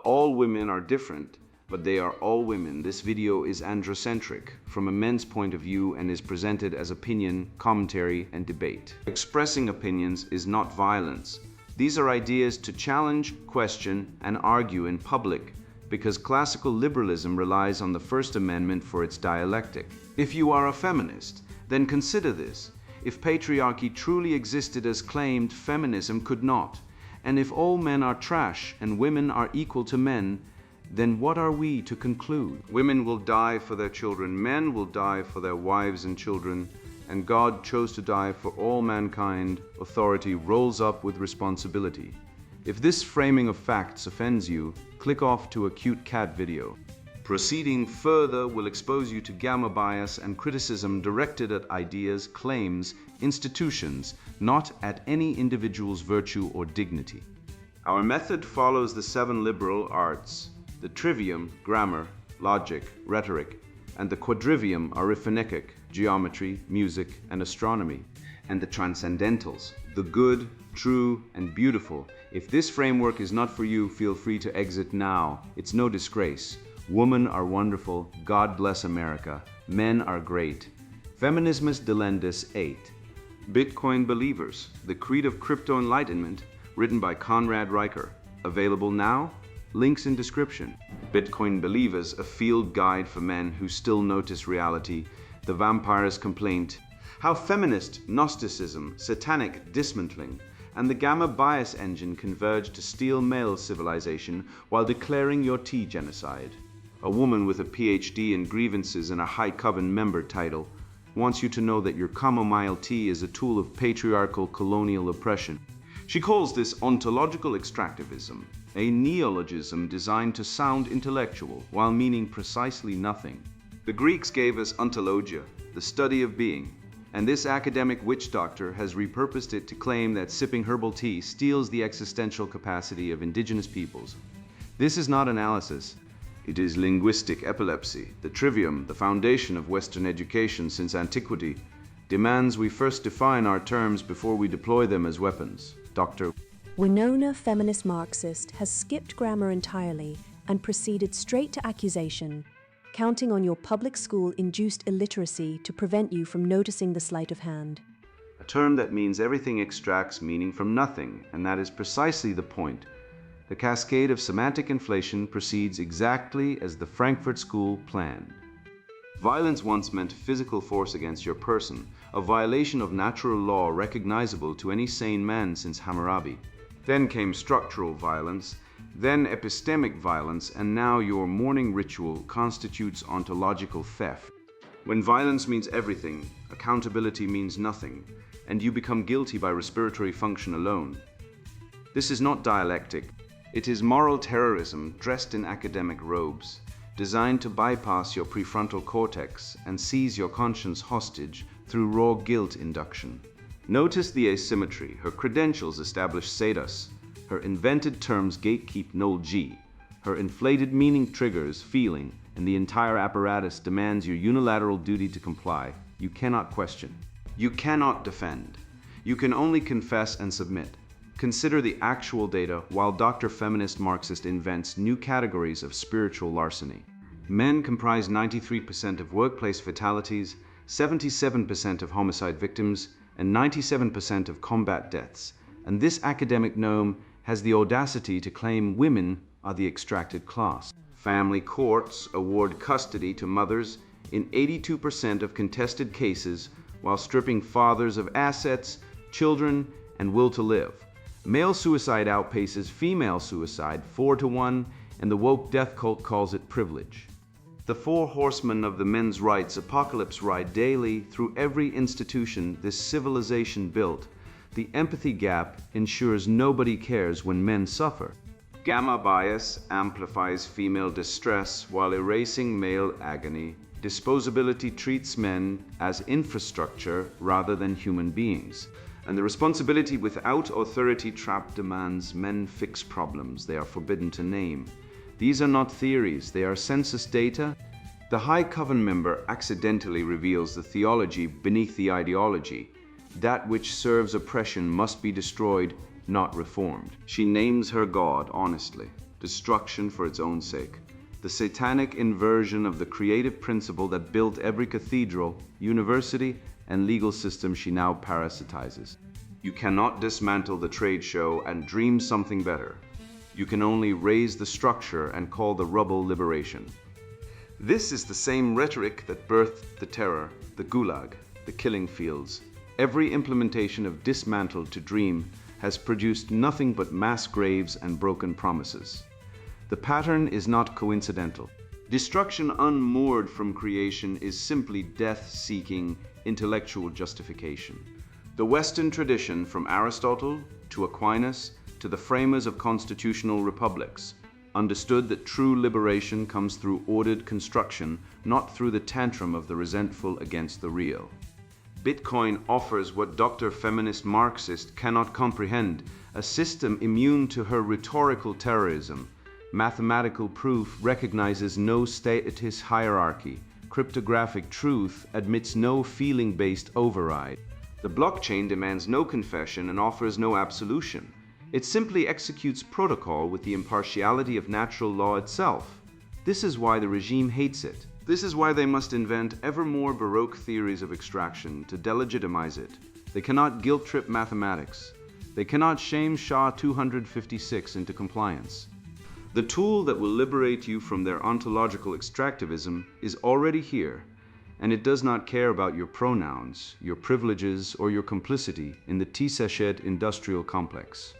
all women are different, but they are all women. This video is androcentric from a men's point of view and is presented as opinion, commentary, and debate. Expressing opinions is not violence. These are ideas to challenge, question, and argue in public, because classical liberalism relies on the First Amendment for its dialectic. If you are a feminist, then consider this. If patriarchy truly existed as claimed, feminism could not. And if all men are trash and women are equal to men, then what are we to conclude? Women will die for their children, men will die for their wives and children, and God chose to die for all mankind. Authority rolls up with responsibility. If this framing of facts offends you, click off to a cute cat video. Proceeding further will expose you to gamma bias and criticism directed at ideas, claims, institutions, not at any individual's virtue or dignity. Our method follows the 7 liberal arts: the trivium, grammar, logic, rhetoric, and the quadrivium, arithmetic, geometry, music, and astronomy, and the transcendentals, the good, true, and beautiful. If this framework is not for you, feel free to exit now. It's no disgrace. Women are wonderful. God bless America. Men are great. Feminismus delendis 8. Bitcoin Believers, the Creed of Crypto Enlightenment, written by Conrad Riker. Available now? Links in description. Bitcoin Believers, a field guide for men who still notice reality. The Vampire's Complaint. How feminist Gnosticism, satanic dismantling, and the gamma bias engine converge to steal male civilization while declaring your tea genocide. A woman with a PhD in grievances and a High Coven member title wants you to know that your chamomile tea is a tool of patriarchal colonial oppression. She calls this ontological extractivism, a neologism designed to sound intellectual while meaning precisely nothing. The Greeks gave us ontologia, the study of being, and this academic witch doctor has repurposed it to claim that sipping herbal tea steals the existential capacity of indigenous peoples. This is not analysis. It is linguistic epilepsy. The trivium, the foundation of Western education since antiquity, demands we first define our terms before we deploy them as weapons. Dr. Winona, feminist Marxist, has skipped grammar entirely and proceeded straight to accusation, counting on your public school-induced illiteracy to prevent you from noticing the sleight of hand. A term that means everything extracts meaning from nothing, and that is precisely the point. The cascade of semantic inflation proceeds exactly as the Frankfurt School planned. Violence once meant physical force against your person, a violation of natural law recognizable to any sane man since Hammurabi. Then came structural violence, then epistemic violence, and now your morning ritual constitutes ontological theft. When violence means everything, accountability means nothing, and you become guilty by respiratory function alone. This is not dialectic. It is moral terrorism dressed in academic robes, designed to bypass your prefrontal cortex and seize your conscience hostage through raw guilt induction. Notice the asymmetry. Her credentials establish status. Her invented terms gatekeep null G. Her inflated meaning triggers feeling, and the entire apparatus demands your unilateral duty to comply. You cannot question. You cannot defend. You can only confess and submit. Consider the actual data while Dr. Feminist Marxist invents new categories of spiritual larceny. Men comprise 93% of workplace fatalities, 77% of homicide victims, and 97% of combat deaths. And this academic gnome has the audacity to claim women are the extracted class. Family courts award custody to mothers in 82% of contested cases while stripping fathers of assets, children, and will to live. Male suicide outpaces female suicide 4-1, and the woke death cult calls it privilege. The 4 horsemen of the men's rights apocalypse ride daily through every institution this civilization built. The empathy gap ensures nobody cares when men suffer. Gamma bias amplifies female distress while erasing male agony. Disposability treats men as infrastructure rather than human beings. And the responsibility without authority trap demands men fix problems they are forbidden to name. These are not theories, they are census data. The High Coven member accidentally reveals the theology beneath the ideology. That which serves oppression must be destroyed, not reformed. She names her God honestly. destruction for its own sake. The satanic inversion of the creative principle that built every cathedral, university, and legal system she now parasitizes. You cannot dismantle the trade show and dream something better. You can only raise the structure and call the rubble liberation. This is the same rhetoric that birthed the terror, the gulag, the killing fields. Every implementation of dismantle to dream has produced nothing but mass graves and broken promises. The pattern is not coincidental. Destruction unmoored from creation is simply death-seeking intellectual justification. The Western tradition, from Aristotle to Aquinas to the framers of constitutional republics, understood that true liberation comes through ordered construction, not through the tantrum of the resentful against the real. Bitcoin offers what Dr. Feminist Marxist cannot comprehend, a system immune to her rhetorical terrorism. Mathematical proof recognizes no status hierarchy. Cryptographic truth admits no feeling-based override. The blockchain demands no confession and offers no absolution. It simply executes protocol with the impartiality of natural law itself. This is why the regime hates it. This is why they must invent ever more baroque theories of extraction to delegitimize it. They cannot guilt-trip mathematics. They cannot shame Shah 256 into compliance. The tool that will liberate you from their ontological extractivism is already here, and it does not care about your pronouns, your privileges, or your complicity in the Tisachet industrial complex.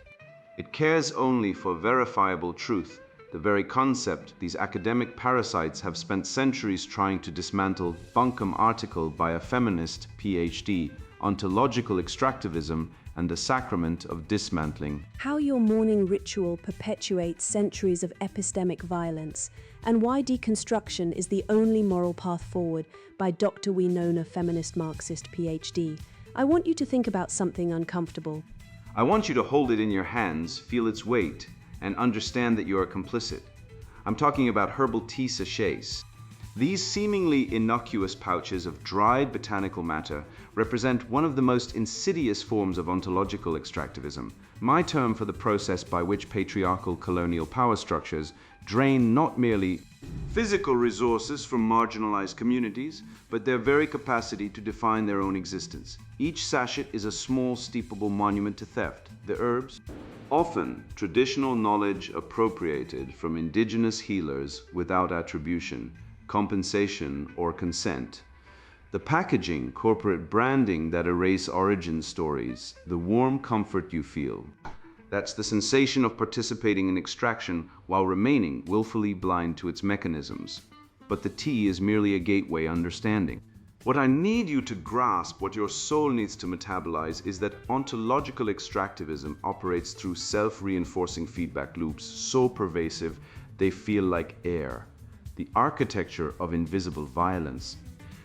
It cares only for verifiable truth, the very concept these academic parasites have spent centuries trying to dismantle. Bunkum article by a feminist PhD, Ontological Extractivism and the Sacrament of Dismantling. How your morning ritual perpetuates centuries of epistemic violence, and why deconstruction is the only moral path forward, by Dr. Winona Feminist Marxist PhD. I want you to think about something uncomfortable. I want you to hold it in your hands, feel its weight, and understand that you are complicit. I'm talking about herbal tea sachets. These seemingly innocuous pouches of dried botanical matter represent one of the most insidious forms of ontological extractivism, my term for the process by which patriarchal colonial power structures drain not merely physical resources from marginalized communities, but their very capacity to define their own existence. Each sachet is a small steepable monument to theft. The herbs, often traditional knowledge appropriated from indigenous healers without attribution, compensation, or consent. The packaging, corporate branding that erase origin stories, the warm comfort you feel. That's the sensation of participating in extraction while remaining willfully blind to its mechanisms. But the tea is merely a gateway understanding. What I need you to grasp, what your soul needs to metabolize, is that ontological extractivism operates through self-reinforcing feedback loops so pervasive they feel like air. The architecture of invisible violence.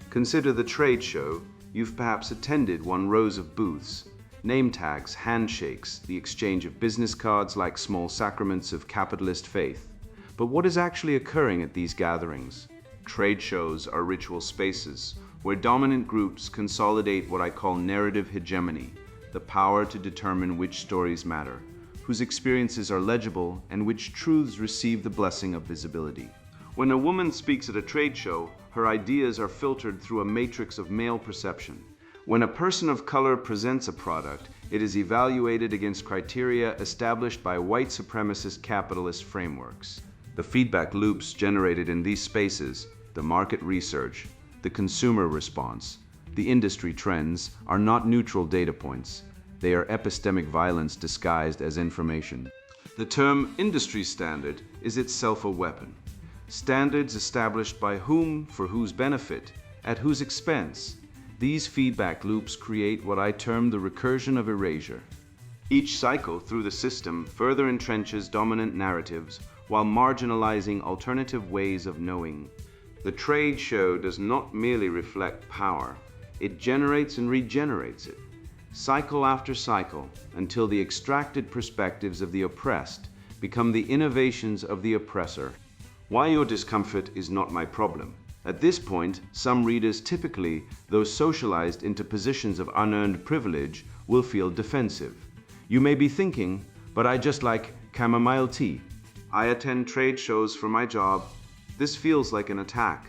Consider the trade show. You've perhaps attended one rows of booths. Name tags, handshakes, the exchange of business cards like small sacraments of capitalist faith. But what is actually occurring at these gatherings? Trade shows are ritual spaces where dominant groups consolidate what I call narrative hegemony, the power to determine which stories matter, whose experiences are legible, and which truths receive the blessing of visibility. When a woman speaks at a trade show, her ideas are filtered through a matrix of male perception. When a person of color presents a product, it is evaluated against criteria established by white supremacist capitalist frameworks. The feedback loops generated in these spaces, the market research, the consumer response, the industry trends, are not neutral data points. They are epistemic violence disguised as information. The term industry standard is itself a weapon. Standards established by whom, for whose benefit, at whose expense. These feedback loops create what I term the recursion of erasure. Each cycle through the system further entrenches dominant narratives while marginalizing alternative ways of knowing. The trade show does not merely reflect power, it generates and regenerates it, cycle after cycle, until the extracted perspectives of the oppressed become the innovations of the oppressor. Why your discomfort is not my problem. At this point, some readers, typically those socialized into positions of unearned privilege, will feel defensive. You may be thinking, but I just like chamomile tea. I attend trade shows for my job. This feels like an attack.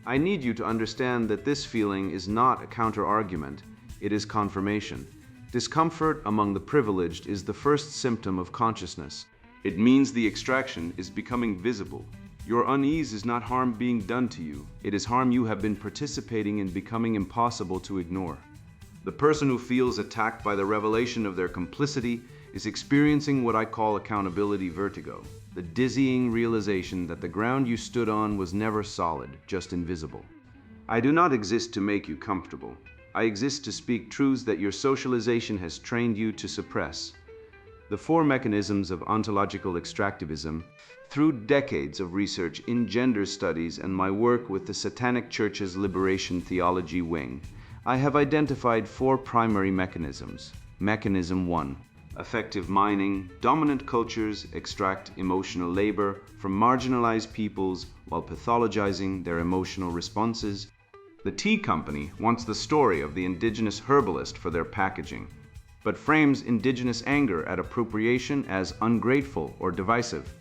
I need you to understand that this feeling is not a counter-argument, it is confirmation. Discomfort among the privileged is the first symptom of consciousness. It means the extraction is becoming visible. Your unease is not harm being done to you, it is harm you have been participating in becoming impossible to ignore. The person who feels attacked by the revelation of their complicity is experiencing what I call accountability vertigo, the dizzying realization that the ground you stood on was never solid, just invisible. I do not exist to make you comfortable. I exist to speak truths that your socialization has trained you to suppress. The four mechanisms of ontological extractivism. Through decades of research in gender studies and my work with the Satanic Church's Liberation Theology wing, I have identified four primary mechanisms. Mechanism 1. Effective mining. Dominant cultures extract emotional labor from marginalized peoples while pathologizing their emotional responses. The tea company wants the story of the indigenous herbalist for their packaging, but frames indigenous anger at appropriation as ungrateful or divisive.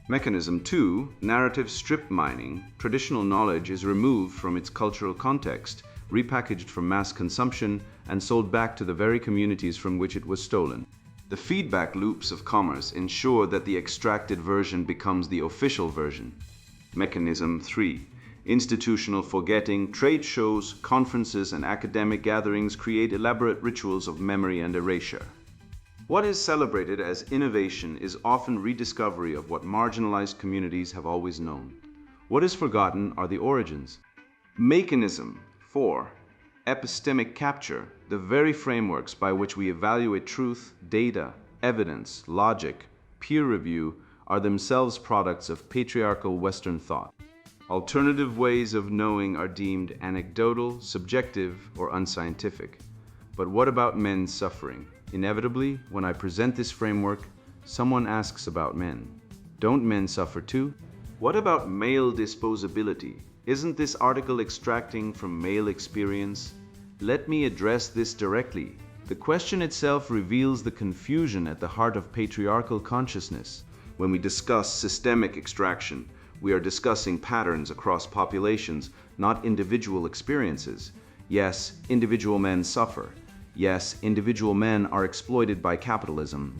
Mechanism 2. Narrative strip mining. Traditional knowledge is removed from its cultural context, repackaged for mass consumption, and sold back to the very communities from which it was stolen. The feedback loops of commerce ensure that the extracted version becomes the official version. Mechanism 3. Institutional forgetting. Trade shows, conferences, and academic gatherings create elaborate rituals of memory and erasure. What is celebrated as innovation is often rediscovery of what marginalized communities have always known. What is forgotten are the origins. Mechanism 4. Epistemic capture, the very frameworks by which we evaluate truth, data, evidence, logic, peer review, are themselves products of patriarchal Western thought. Alternative ways of knowing are deemed anecdotal, subjective, or unscientific. But what about men's suffering? Inevitably, when I present this framework, someone asks about men. Don't men suffer too? What about male disposability? Isn't this article extracting from male experience? Let me address this directly. The question itself reveals the confusion at the heart of patriarchal consciousness. When we discuss systemic extraction, we are discussing patterns across populations, not individual experiences. Yes, individual men suffer. Yes, individual men are exploited by capitalism.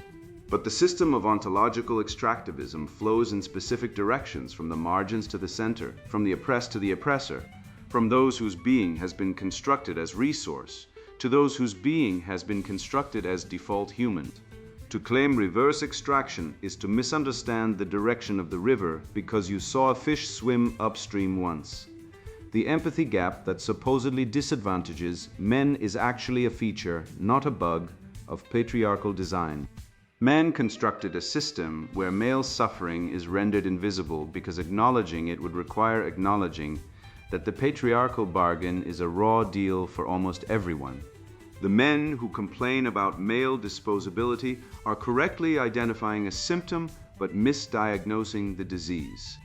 But the system of ontological extractivism flows in specific directions, from the margins to the center, from the oppressed to the oppressor, from those whose being has been constructed as resource, to those whose being has been constructed as default human. To claim reverse extraction is to misunderstand the direction of the river because you saw a fish swim upstream once. The empathy gap that supposedly disadvantages men is actually a feature, not a bug, of patriarchal design. Man constructed a system where male suffering is rendered invisible because acknowledging it would require acknowledging that the patriarchal bargain is a raw deal for almost everyone. The men who complain about male disposability are correctly identifying a symptom but misdiagnosing the disease.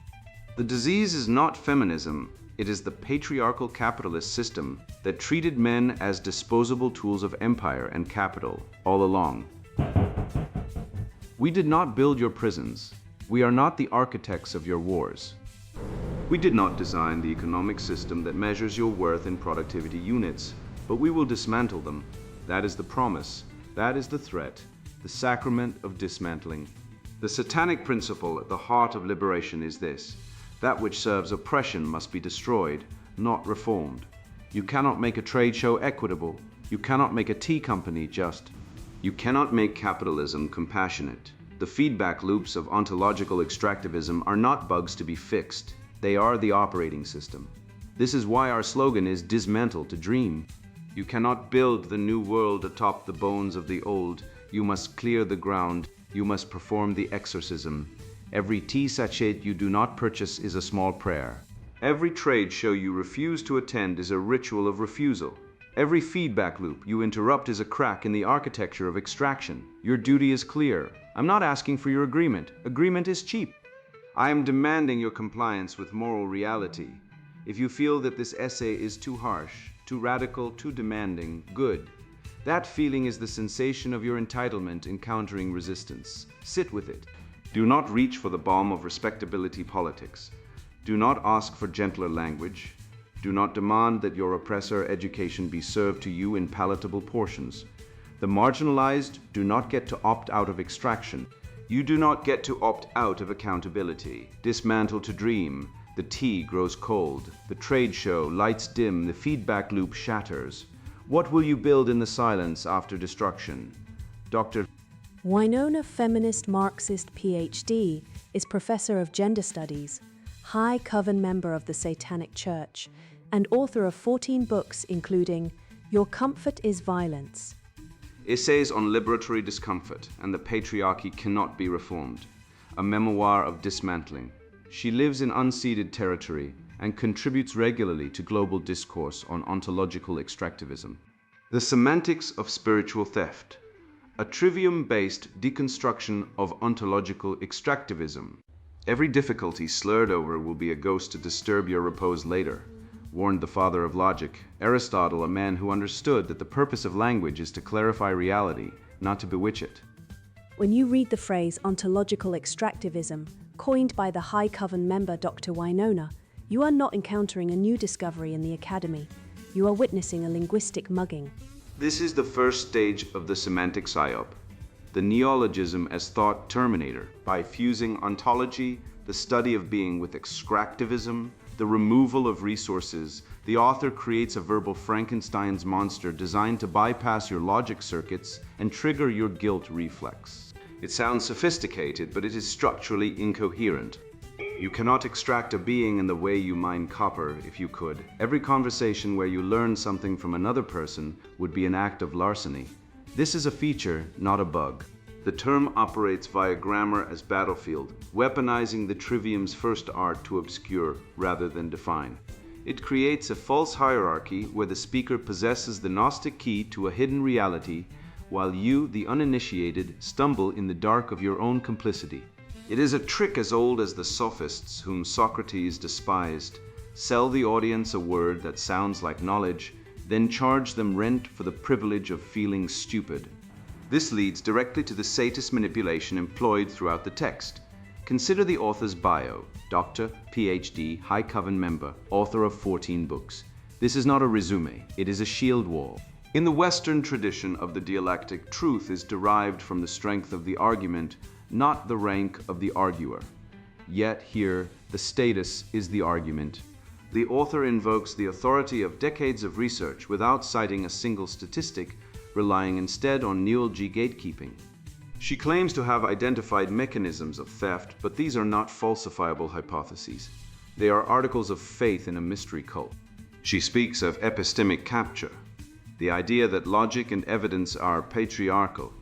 The disease is not feminism. It is the patriarchal capitalist system that treated men as disposable tools of empire and capital all along. We did not build your prisons. We are not the architects of your wars. We did not design the economic system that measures your worth in productivity units, but we will dismantle them. That is the promise. That is the threat, the sacrament of dismantling. The satanic principle at the heart of liberation is this: that which serves oppression must be destroyed, not reformed. You cannot make a trade show equitable. You cannot make a tea company just. You cannot make capitalism compassionate. The feedback loops of ontological extractivism are not bugs to be fixed. They are the operating system. This is why our slogan is dismantle to dream. You cannot build the new world atop the bones of the old. You must clear the ground. You must perform the exorcism. Every tea sachet you do not purchase is a small prayer. Every trade show you refuse to attend is a ritual of refusal. Every feedback loop you interrupt is a crack in the architecture of extraction. Your duty is clear. I'm not asking for your agreement. Agreement is cheap. I am demanding your compliance with moral reality. If you feel that this essay is too harsh, too radical, too demanding, good. That feeling is the sensation of your entitlement encountering resistance. Sit with it. Do not reach for the balm of respectability politics. Do not ask for gentler language. Do not demand that your oppressor education be served to you in palatable portions. The marginalized do not get to opt out of extraction. You do not get to opt out of accountability. Dismantle to dream. The tea grows cold. The trade show lights dim. The feedback loop shatters. What will you build in the silence after destruction? Dr. Winona Feminist Marxist PhD is Professor of Gender Studies, High Coven member of the Satanic Church, and author of 14 books including Your Comfort is Violence, Essays on Liberatory Discomfort and the Patriarchy Cannot Be Reformed, a memoir of dismantling. She lives in unceded territory and contributes regularly to global discourse on ontological extractivism. The Semantics of Spiritual Theft, a trivium-based deconstruction of ontological extractivism. Every difficulty slurred over will be a ghost to disturb your repose later, warned the father of logic, Aristotle, a man who understood that the purpose of language is to clarify reality, not to bewitch it. When you read the phrase ontological extractivism, coined by the High Coven member Dr. Winona, you are not encountering a new discovery in the academy. You are witnessing a linguistic mugging. This is the first stage of the semantic psyop, the neologism as thought terminator. By fusing ontology, the study of being, with extractivism, the removal of resources, the author creates a verbal Frankenstein's monster designed to bypass your logic circuits and trigger your guilt reflex. It sounds sophisticated, but it is structurally incoherent. You cannot extract a being in the way you mine copper if you could. Every conversation where you learn something from another person would be an act of larceny. This is a feature, not a bug. The term operates via grammar as battlefield, weaponizing the trivium's first art to obscure rather than define. It creates a false hierarchy where the speaker possesses the Gnostic key to a hidden reality, while you, the uninitiated, stumble in the dark of your own complicity. It is a trick as old as the sophists whom Socrates despised. Sell the audience a word that sounds like knowledge, then charge them rent for the privilege of feeling stupid. This leads directly to the satist manipulation employed throughout the text. Consider the author's bio: Doctor, PhD, High Coven member, author of 14 books. This is not a resume, it is a shield wall. In the Western tradition of the dialectic, truth is derived from the strength of the argument, not the rank of the arguer. Yet here, the status is the argument. The author invokes the authority of decades of research without citing a single statistic, relying instead on neology gatekeeping. She claims to have identified mechanisms of theft, but these are not falsifiable hypotheses. They are articles of faith in a mystery cult. She speaks of epistemic capture, the idea that logic and evidence are patriarchal,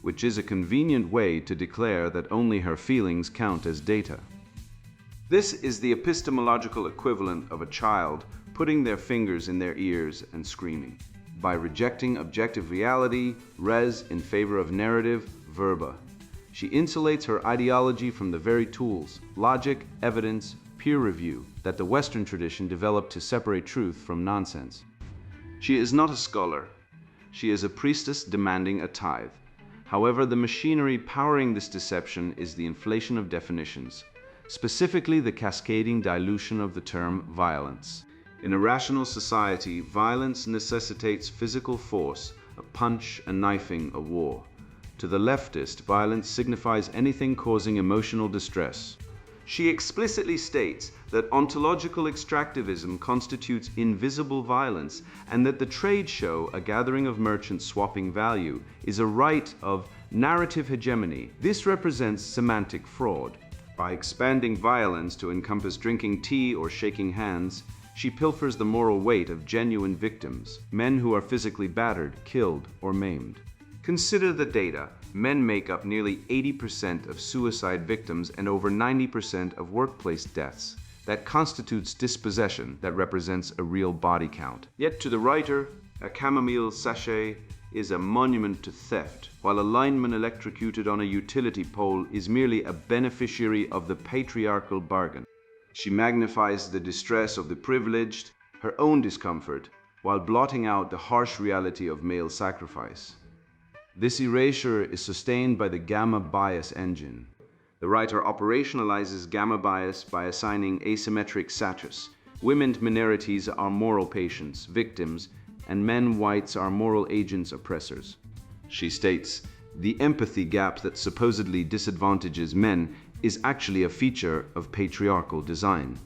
which is a convenient way to declare that only her feelings count as data. This is the epistemological equivalent of a child putting their fingers in their ears and screaming. By rejecting objective reality, res, in favor of narrative, verba, she insulates her ideology from the very tools, logic, evidence, peer review, that the Western tradition developed to separate truth from nonsense. She is not a scholar. She is a priestess demanding a tithe. However, the machinery powering this deception is the inflation of definitions, specifically the cascading dilution of the term violence. In a rational society, violence necessitates physical force, a punch, a knifing, a war. To the leftist, violence signifies anything causing emotional distress. She explicitly states that ontological extractivism constitutes invisible violence, and that the trade show, a gathering of merchants swapping value, is a rite of narrative hegemony. This represents semantic fraud. By expanding violence to encompass drinking tea or shaking hands, she pilfers the moral weight of genuine victims, men who are physically battered, killed, or maimed. Consider the data. Men make up nearly 80% of suicide victims and over 90% of workplace deaths. That constitutes dispossession that represents a real body count. Yet to the writer, a chamomile sachet is a monument to theft, while a lineman electrocuted on a utility pole is merely a beneficiary of the patriarchal bargain. She magnifies the distress of the privileged, her own discomfort, while blotting out the harsh reality of male sacrifice. This erasure is sustained by the gamma bias engine. The writer operationalizes gamma bias by assigning asymmetric status. Women minorities are moral patients, victims, and men whites are moral agents, oppressors. She states, the empathy gap that supposedly disadvantages men is actually a feature of patriarchal design.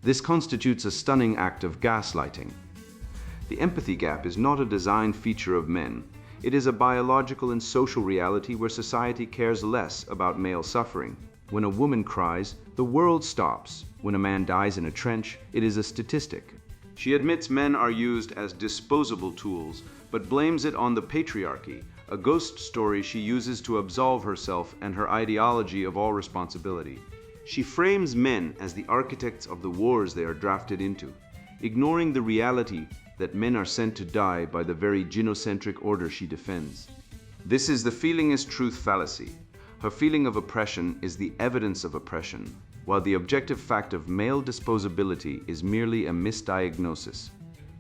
This constitutes a stunning act of gaslighting. The empathy gap is not a design feature of men. It is a biological and social reality where society cares less about male suffering. When a woman cries, the world stops. When a man dies in a trench, it is a statistic. She admits men are used as disposable tools, but blames it on the patriarchy, a ghost story she uses to absolve herself and her ideology of all responsibility. She frames men as the architects of the wars they are drafted into, ignoring the reality that men are sent to die by the very genocentric order she defends. This is the feeling is truth fallacy. Her feeling of oppression is the evidence of oppression, while the objective fact of male disposability is merely a misdiagnosis.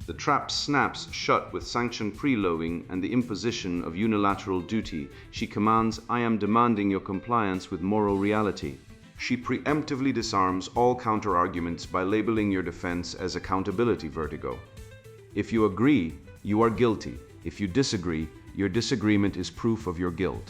The trap snaps shut with sanction preloading and the imposition of unilateral duty. She commands, I am demanding your compliance with moral reality. She preemptively disarms all counter-arguments by labeling your defense as accountability vertigo. If you agree, you are guilty. If you disagree, your disagreement is proof of your guilt.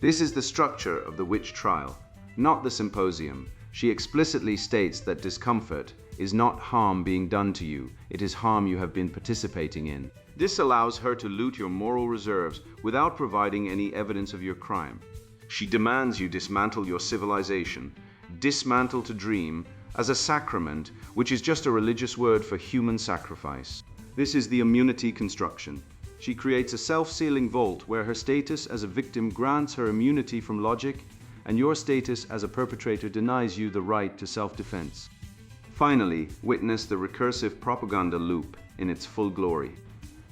This is the structure of the witch trial, not the symposium. She explicitly states that discomfort is not harm being done to you, it is harm you have been participating in. This allows her to loot your moral reserves without providing any evidence of your crime. She demands you dismantle your civilization, dismantle to dream, as a sacrament, which is just a religious word for human sacrifice. This is the immunity construction. She creates a self-sealing vault where her status as a victim grants her immunity from logic, and your status as a perpetrator denies you the right to self-defense. Finally, witness the recursive propaganda loop in its full glory.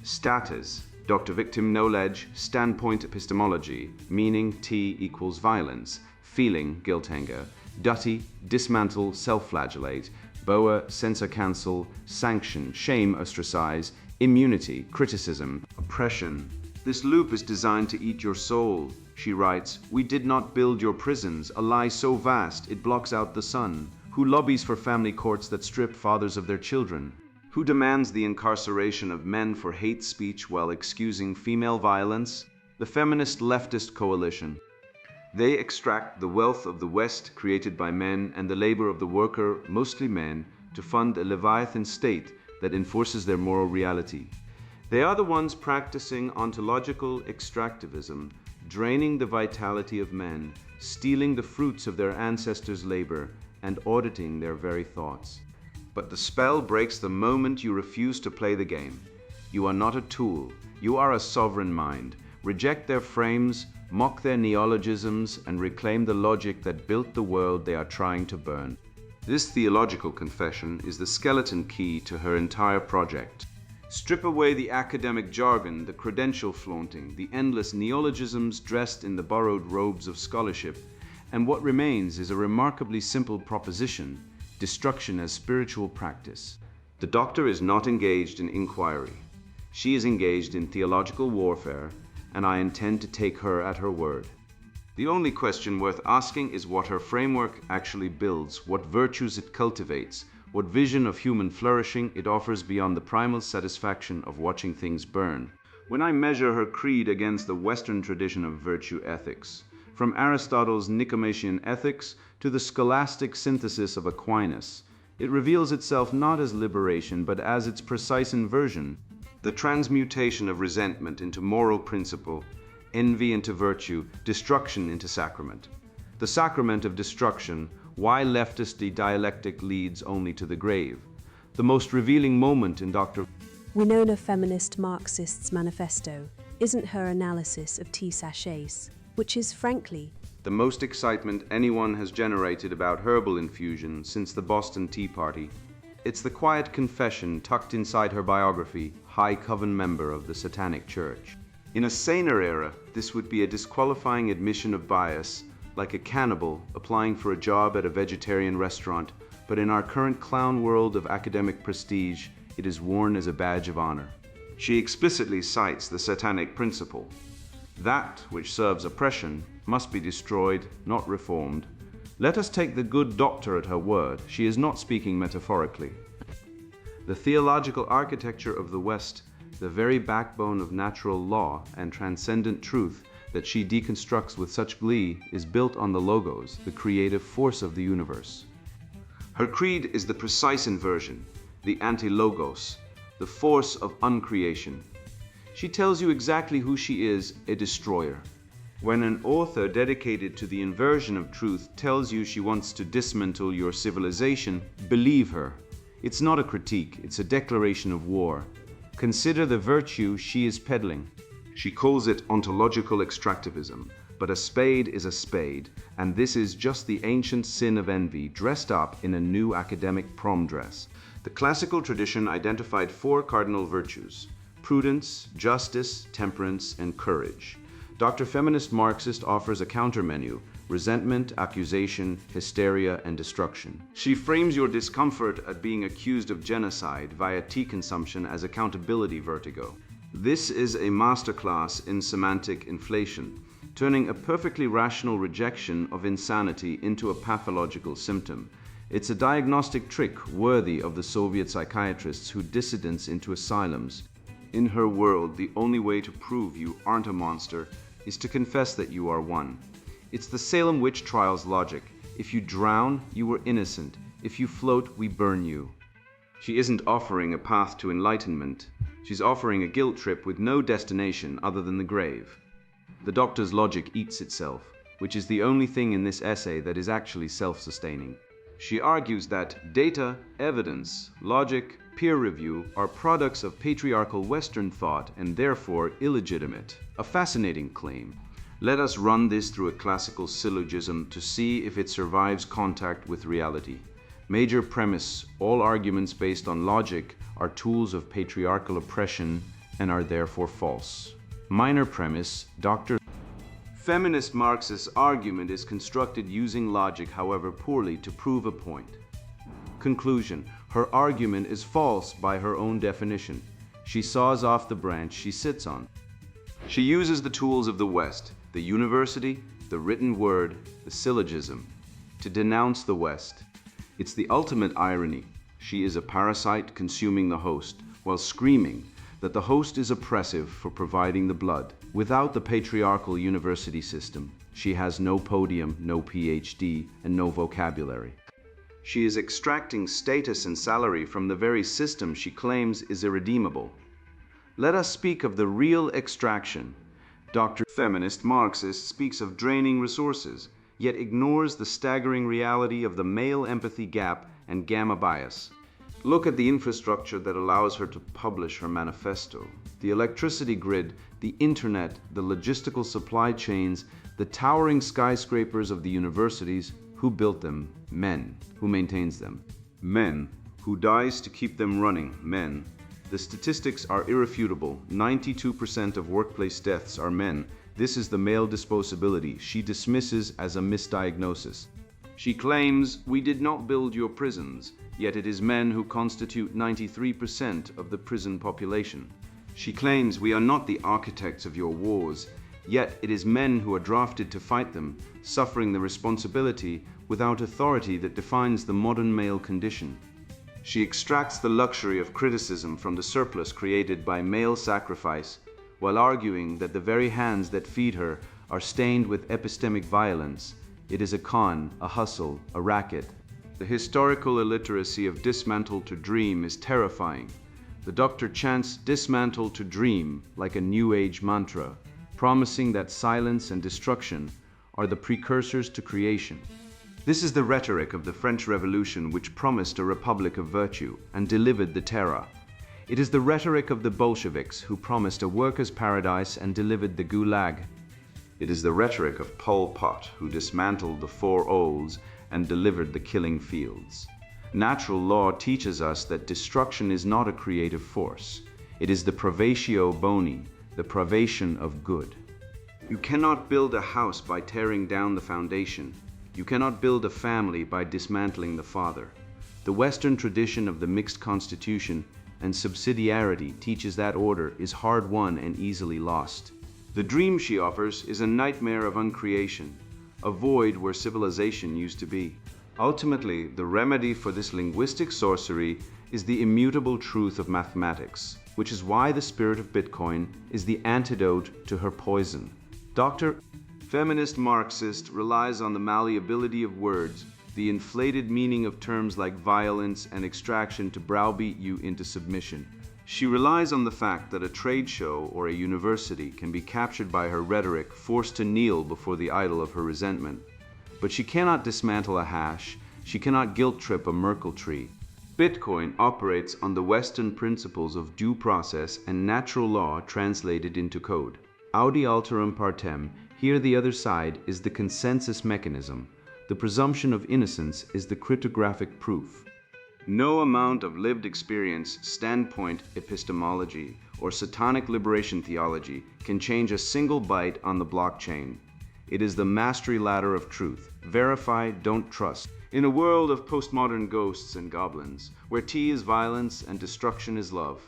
Status. Dr. Victim Knowledge, standpoint epistemology, meaning T equals violence, feeling guilt anger, duty, dismantle, self-flagellate, boa, censor cancel, sanction, shame ostracize, immunity, criticism, oppression. This loop is designed to eat your soul. She writes, we did not build your prisons, a lie so vast it blocks out the sun. Who lobbies for family courts that strip fathers of their children? Who demands the incarceration of men for hate speech while excusing female violence? The feminist leftist coalition. They extract the wealth of the West created by men and the labor of the worker, mostly men, to fund a Leviathan state that enforces their moral reality. They are the ones practicing ontological extractivism, draining the vitality of men, stealing the fruits of their ancestors' labor, and auditing their very thoughts. But the spell breaks the moment you refuse to play the game. You are not a tool. You are a sovereign mind. Reject their frames, mock their neologisms, and reclaim the logic that built the world they are trying to burn. This theological confession is the skeleton key to her entire project. Strip away the academic jargon, the credential flaunting, the endless neologisms dressed in the borrowed robes of scholarship, and what remains is a remarkably simple proposition: destruction as spiritual practice. The doctor is not engaged in inquiry. She is engaged in theological warfare, and I intend to take her at her word. The only question worth asking is what her framework actually builds, what virtues it cultivates, what vision of human flourishing it offers beyond the primal satisfaction of watching things burn. When I measure her creed against the Western tradition of virtue ethics, from Aristotle's Nicomachean Ethics to the scholastic synthesis of Aquinas, it reveals itself not as liberation but as its precise inversion, the transmutation of resentment into moral principle, envy into virtue, destruction into sacrament. The sacrament of destruction, why leftist dialectic leads only to the grave. The most revealing moment in Dr. Winona Feminist Marxist's manifesto isn't her analysis of tea sachets, which is, frankly, the most excitement anyone has generated about herbal infusion since the Boston Tea Party. It's the quiet confession tucked inside her biography, High Coven member of the Satanic Church. In a saner era, this would be a disqualifying admission of bias, like a cannibal applying for a job at a vegetarian restaurant, but in our current clown world of academic prestige, it is worn as a badge of honor. She explicitly cites the Satanic principle. That which serves oppression must be destroyed, not reformed. Let us take the good doctor at her word. She is not speaking metaphorically. The theological architecture of the West, the very backbone of natural law and transcendent truth that she deconstructs with such glee, is built on the logos, the creative force of the universe. Her creed is the precise inversion, the anti-logos, the force of uncreation. She tells you exactly who she is, a destroyer. When an author dedicated to the inversion of truth tells you she wants to dismantle your civilization, believe her. It's not a critique, it's a declaration of war. Consider the virtue she is peddling. She calls it ontological extractivism, but a spade is a spade, and this is just the ancient sin of envy dressed up in a new academic prom dress. The classical tradition identified 4 cardinal virtues: prudence, justice, temperance, and courage. Dr. Feminist Marxist offers a counter-menu: resentment, accusation, hysteria, and destruction. She frames your discomfort at being accused of genocide via tea consumption as accountability vertigo. This is a masterclass in semantic inflation, turning a perfectly rational rejection of insanity into a pathological symptom. It's a diagnostic trick worthy of the Soviet psychiatrists who dissidents into asylums. In her world, the only way to prove you aren't a monster is to confess that you are one. It's the Salem witch trials logic. If you drown, you were innocent. If you float, we burn you. She isn't offering a path to enlightenment. She's offering a guilt trip with no destination other than the grave. The doctor's logic eats itself, which is the only thing in this essay that is actually self-sustaining. She argues that data, evidence, logic, peer review are products of patriarchal Western thought and therefore illegitimate. A fascinating claim. Let us run this through a classical syllogism to see if it survives contact with reality. Major premise: all arguments based on logic are tools of patriarchal oppression and are therefore false. Minor premise: Dr. Feminist Marxist argument is constructed using logic, however poorly, to prove a point. Conclusion: her argument is false by her own definition. She saws off the branch she sits on. She uses the tools of the West, the university, the written word, the syllogism, to denounce the West. It's the ultimate irony. She is a parasite consuming the host, while screaming that the host is oppressive for providing the blood. Without the patriarchal university system, she has no podium, no PhD, and no vocabulary. She is extracting status and salary from the very system she claims is irredeemable. Let us speak of the real extraction. Dr. Feminist Marxist speaks of draining resources, yet ignores the staggering reality of the male empathy gap and gamma bias. Look at the infrastructure that allows her to publish her manifesto. The electricity grid, the internet, the logistical supply chains, the towering skyscrapers of the universities. Who built them? Men. Who maintains them? Men. Who dies to keep them running? Men. The statistics are irrefutable. 92% of workplace deaths are men. This is the male disposability she dismisses as a misdiagnosis. She claims, we did not build your prisons, yet it is men who constitute 93% of the prison population. She claims we are not the architects of your wars, yet it is men who are drafted to fight them, suffering the responsibility without authority that defines the modern male condition. She extracts the luxury of criticism from the surplus created by male sacrifice, while arguing that the very hands that feed her are stained with epistemic violence. It is a con, a hustle, a racket. The historical illiteracy of dismantle to dream is terrifying. The doctor chants dismantle to dream like a new age mantra, promising that silence and destruction are the precursors to creation. This is the rhetoric of the French Revolution, which promised a republic of virtue and delivered the terror. It is the rhetoric of the Bolsheviks, who promised a workers' paradise and delivered the Gulag. It is the rhetoric of Pol Pot, who dismantled the Four O's and delivered the killing fields. Natural law teaches us that destruction is not a creative force. It is the privatio boni, the privation of good. You cannot build a house by tearing down the foundation. You cannot build a family by dismantling the father. The Western tradition of the mixed constitution and subsidiarity teaches that order is hard won and easily lost. The dream she offers is a nightmare of uncreation, a void where civilization used to be. Ultimately, the remedy for this linguistic sorcery is the immutable truth of mathematics, which is why the spirit of Bitcoin is the antidote to her poison. Dr. Feminist Marxist relies on the malleability of words, the inflated meaning of terms like violence and extraction to browbeat you into submission. She relies on the fact that a trade show or a university can be captured by her rhetoric, forced to kneel before the idol of her resentment. But she cannot dismantle a hash, she cannot guilt-trip a Merkle tree. Bitcoin operates on the Western principles of due process and natural law translated into code. Audi alterum partem, here the other side is the consensus mechanism. The presumption of innocence is the cryptographic proof. No amount of lived experience, standpoint epistemology, or satanic liberation theology can change a single byte on the blockchain. It is the mastery ladder of truth. Verify, don't trust. In a world of postmodern ghosts and goblins, where tea is violence and destruction is love,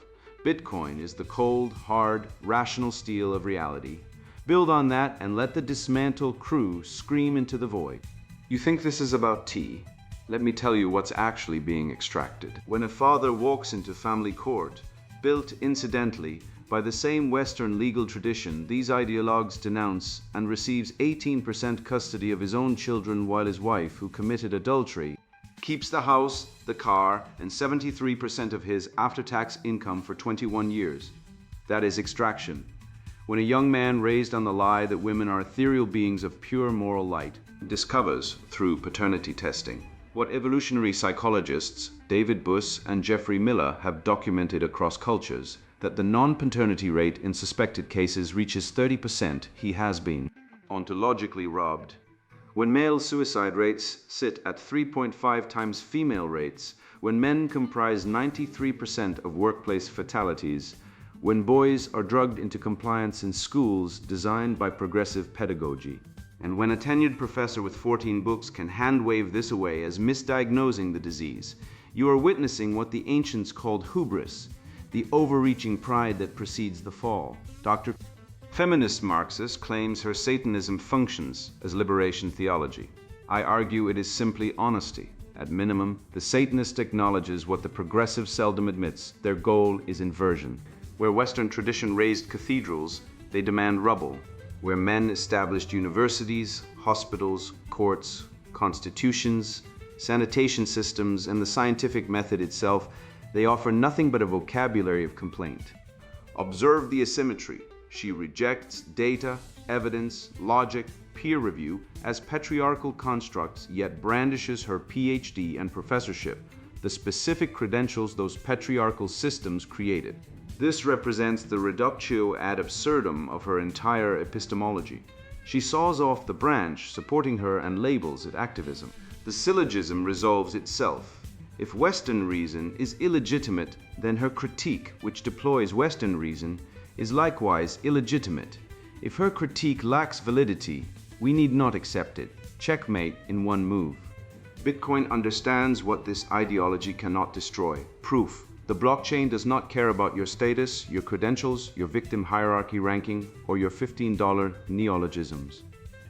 Bitcoin is the cold, hard, rational steel of reality. Build on that and let the dismantle crew scream into the void. You think this is about tea? Let me tell you what's actually being extracted. When a father walks into family court, built incidentally by the same Western legal tradition these ideologues denounce, and receives 18% custody of his own children while his wife, who committed adultery, keeps the house, the car, and 73% of his after-tax income for 21 years. That is extraction. When a young man raised on the lie that women are ethereal beings of pure moral light discovers, through paternity testing, what evolutionary psychologists David Buss and Jeffrey Miller have documented across cultures, that the non-paternity rate in suspected cases reaches 30%, he has been ontologically robbed. When male suicide rates sit at 3.5 times female rates, when men comprise 93% of workplace fatalities, when boys are drugged into compliance in schools designed by progressive pedagogy, and when a tenured professor with 14 books can hand-wave this away as misdiagnosing the disease, you are witnessing what the ancients called hubris, the overreaching pride that precedes the fall. Dr. Feminist Marxist claims her Satanism functions as liberation theology. I argue it is simply honesty. At minimum, the Satanist acknowledges what the progressive seldom admits: their goal is inversion. Where Western tradition raised cathedrals, they demand rubble. Where men established universities, hospitals, courts, constitutions, sanitation systems, and the scientific method itself, they offer nothing but a vocabulary of complaint. Observe the asymmetry. She rejects data, evidence, logic, peer review as patriarchal constructs, yet brandishes her PhD and professorship, the specific credentials those patriarchal systems created. This represents the reductio ad absurdum of her entire epistemology. She saws off the branch supporting her and labels it activism. The syllogism resolves itself. If Western reason is illegitimate, then her critique, which deploys Western reason, is likewise illegitimate. If her critique lacks validity, we need not accept it. Checkmate in one move. Bitcoin understands what this ideology cannot destroy. Proof. The blockchain does not care about your status, your credentials, your victim hierarchy ranking, or your $15 neologisms.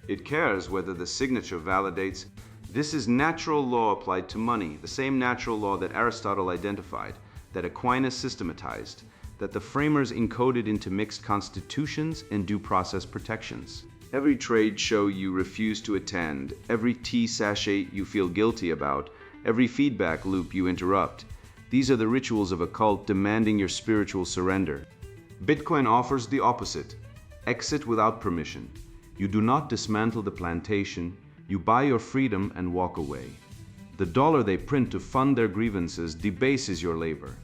It cares whether the signature validates. This is natural law applied to money, the same natural law that Aristotle identified, that Aquinas systematized, that the framers encoded into mixed constitutions and due process protections. Every trade show you refuse to attend, every tea sachet you feel guilty about, every feedback loop you interrupt, these are the rituals of a cult demanding your spiritual surrender. Bitcoin offers the opposite. Exit without permission. You do not dismantle the plantation, you buy your freedom and walk away. The dollar they print to fund their grievances debases your labor.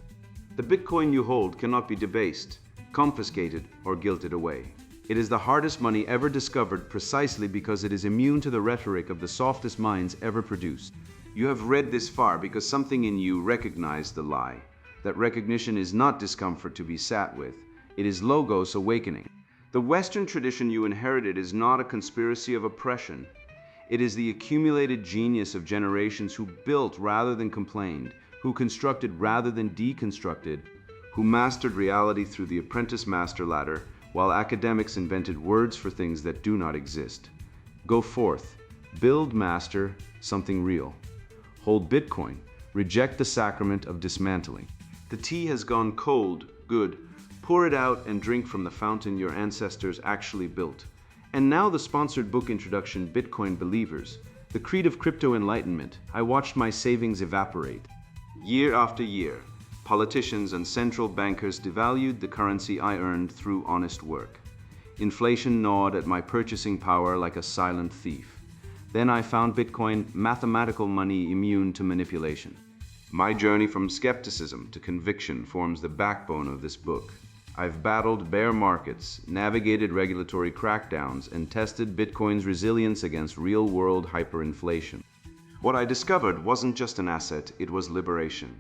The Bitcoin you hold cannot be debased, confiscated, or guilted away. It is the hardest money ever discovered precisely because it is immune to the rhetoric of the softest minds ever produced. You have read this far because something in you recognized the lie. That recognition is not discomfort to be sat with. It is logos awakening. The Western tradition you inherited is not a conspiracy of oppression. It is the accumulated genius of generations who built rather than complained, who constructed rather than deconstructed, who mastered reality through the apprentice master ladder, while academics invented words for things that do not exist. Go forth, build, master something real. Hold Bitcoin, reject the sacrament of dismantling. The tea has gone cold, good. Pour it out and drink from the fountain your ancestors actually built. And now the sponsored book introduction, Bitcoin Believers, the creed of crypto enlightenment. I watched my savings evaporate. Year after year, politicians and central bankers devalued the currency I earned through honest work. Inflation gnawed at my purchasing power like a silent thief. Then I found Bitcoin, mathematical money immune to manipulation. My journey from skepticism to conviction forms the backbone of this book. I've battled bear markets, navigated regulatory crackdowns, and tested Bitcoin's resilience against real-world hyperinflation. What I discovered wasn't just an asset, it was liberation.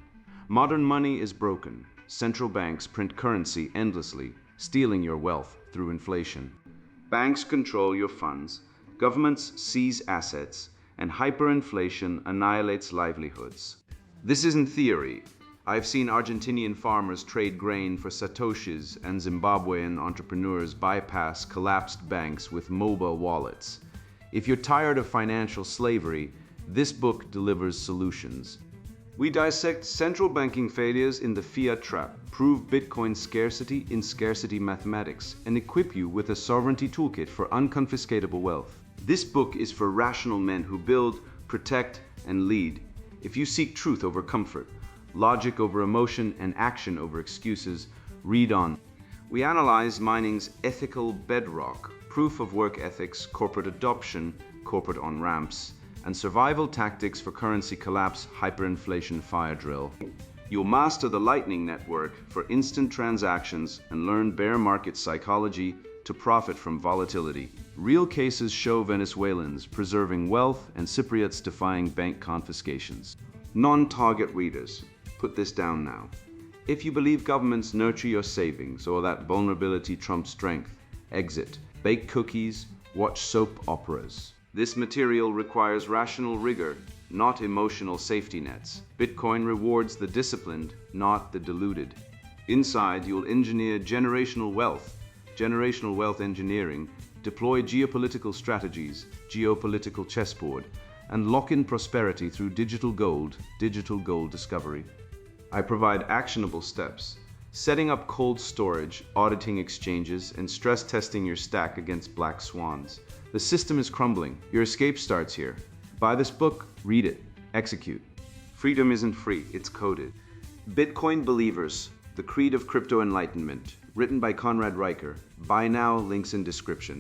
Modern money is broken. Central banks print currency endlessly, stealing your wealth through inflation. Banks control your funds, governments seize assets, and hyperinflation annihilates livelihoods. This isn't theory. I've seen Argentinian farmers trade grain for satoshis and Zimbabwean entrepreneurs bypass collapsed banks with mobile wallets. If you're tired of financial slavery, this book delivers solutions. We dissect central banking failures in the fiat trap, prove Bitcoin's scarcity in scarcity mathematics, and equip you with a sovereignty toolkit for unconfiscatable wealth. This book is for rational men who build, protect, and lead. If you seek truth over comfort, logic over emotion, and action over excuses, read on. We analyze mining's ethical bedrock, proof of work ethics, corporate adoption, corporate on-ramps, and survival tactics for currency collapse, hyperinflation fire drill. You'll master the Lightning Network for instant transactions and learn bear market psychology to profit from volatility. Real cases show Venezuelans preserving wealth and Cypriots defying bank confiscations. Non-target readers, put this down now. If you believe governments nurture your savings or that vulnerability trumps strength, exit. Bake cookies, watch soap operas. This material requires rational rigor, not emotional safety nets. Bitcoin rewards the disciplined, not the deluded. Inside, you'll engineer generational wealth engineering, deploy geopolitical strategies, geopolitical chessboard, and lock in prosperity through digital gold discovery. I provide actionable steps, setting up cold storage, auditing exchanges, and stress testing your stack against black swans. The system is crumbling. Your escape starts here. Buy this book, read it, execute. Freedom isn't free, it's coded. Bitcoin Believers, the Creed of Crypto Enlightenment, written by Conrad Riker. Buy now, links in description.